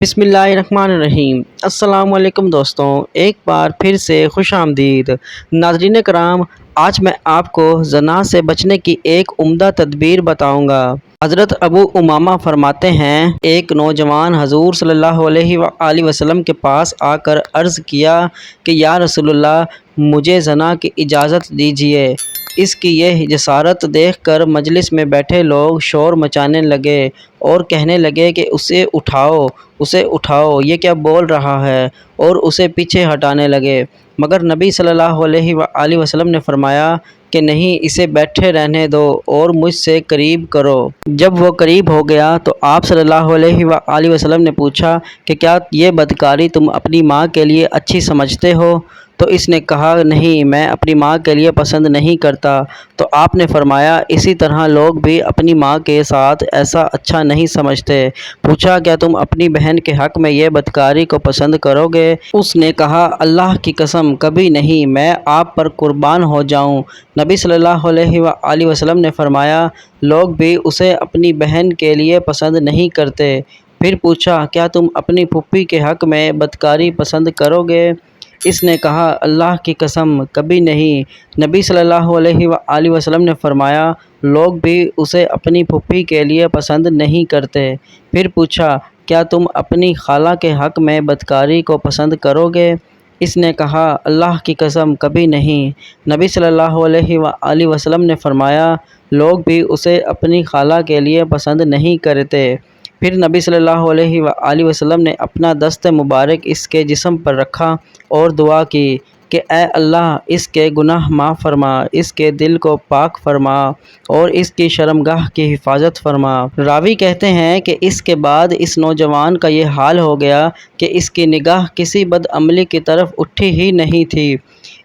بسم اللہ الرحمن الرحیم۔ السلام علیکم دوستوں، ایک بار پھر سے خوش آمدید۔ ناظرین کرام، آج میں آپ کو زنا سے بچنے کی ایک عمدہ تدبیر بتاؤں گا۔ حضرت ابو امامہ فرماتے ہیں، ایک نوجوان حضور صلی اللہ علیہ وآلہ وسلم کے پاس آ کر عرض کیا کہ یا رسول اللہ، مجھے زنا کی اجازت دیجیے۔ اس کی یہ جسارت دیکھ کر مجلس میں بیٹھے لوگ شور مچانے لگے اور کہنے لگے کہ اسے اٹھاؤ، یہ کیا بول رہا ہے، اور اسے پیچھے ہٹانے لگے۔ مگر نبی صلی اللہ علیہ وآلہ وسلم نے فرمایا کہ نہیں، اسے بیٹھے رہنے دو اور مجھ سے قریب کرو۔ جب وہ قریب ہو گیا تو آپ صلی اللہ علیہ وآلہ وسلم نے پوچھا کہ کیا یہ بدکاری تم اپنی ماں کے لیے اچھی سمجھتے ہو؟ تو اس نے کہا نہیں، میں اپنی ماں کے لیے پسند نہیں کرتا۔ تو آپ نے فرمایا اسی طرح لوگ بھی اپنی ماں کے ساتھ ایسا اچھا نہیں سمجھتے۔ پوچھا کیا تم اپنی بہن کے حق میں یہ بدکاری کو پسند کرو گے؟ اس نے کہا اللہ کی قسم کبھی نہیں، میں آپ پر قربان ہو جاؤں۔ نبی صلی اللہ علیہ وآلہ وسلم نے فرمایا لوگ بھی اسے اپنی بہن کے لیے پسند نہیں کرتے۔ پھر پوچھا کیا تم اپنی پھوپھی کے حق میں بدکاری پسند کرو گے؟ اس نے کہا اللہ کی قسم کبھی نہیں۔ نبی صلی اللہ علیہ وآلہ وسلم نے فرمایا لوگ بھی اسے اپنی پھوپھی کے لیے پسند نہیں کرتے۔ پھر پوچھا کیا تم اپنی خالہ کے حق میں بدکاری کو پسند کرو گے؟ اس نے کہا اللہ کی قسم کبھی نہیں۔ نبی صلی اللہ علیہ وآلہ وسلم نے فرمایا لوگ بھی اسے اپنی خالہ کے لیے پسند نہیں کرتے۔ پھر نبی صلی اللہ علیہ وآلہ وسلم نے اپنا دست مبارک اس کے جسم پر رکھا اور دعا کی کہ اے اللہ، اس کے گناہ معاف فرما، اس کے دل کو پاک فرما اور اس کی شرمگاہ کی حفاظت فرما۔ راوی کہتے ہیں کہ اس کے بعد اس نوجوان کا یہ حال ہو گیا کہ اس کی نگاہ کسی بد عملی کی طرف اٹھی ہی نہیں تھی۔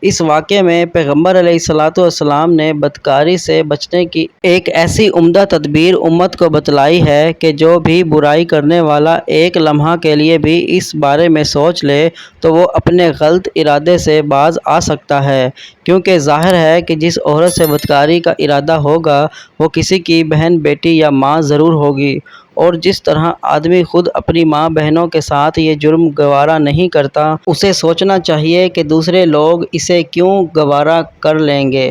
اس واقعے میں پیغمبر علیہ الصلوۃ والسلام نے بدکاری سے بچنے کی ایک ایسی عمدہ تدبیر امت کو بتلائی ہے کہ جو بھی برائی کرنے والا ایک لمحہ کے لیے بھی اس بارے میں سوچ لے تو وہ اپنے غلط ارادے سے باز آ سکتا ہے، کیونکہ ظاہر ہے کہ جس عورت سے بدکاری کا ارادہ ہوگا وہ کسی کی بہن، بیٹی یا ماں ضرور ہوگی۔ اور جس طرح آدمی خود اپنی ماں بہنوں کے ساتھ یہ جرم گوارا نہیں کرتا، اسے سوچنا چاہیے کہ دوسرے لوگ اسے کیوں گوارا کر لیں گے۔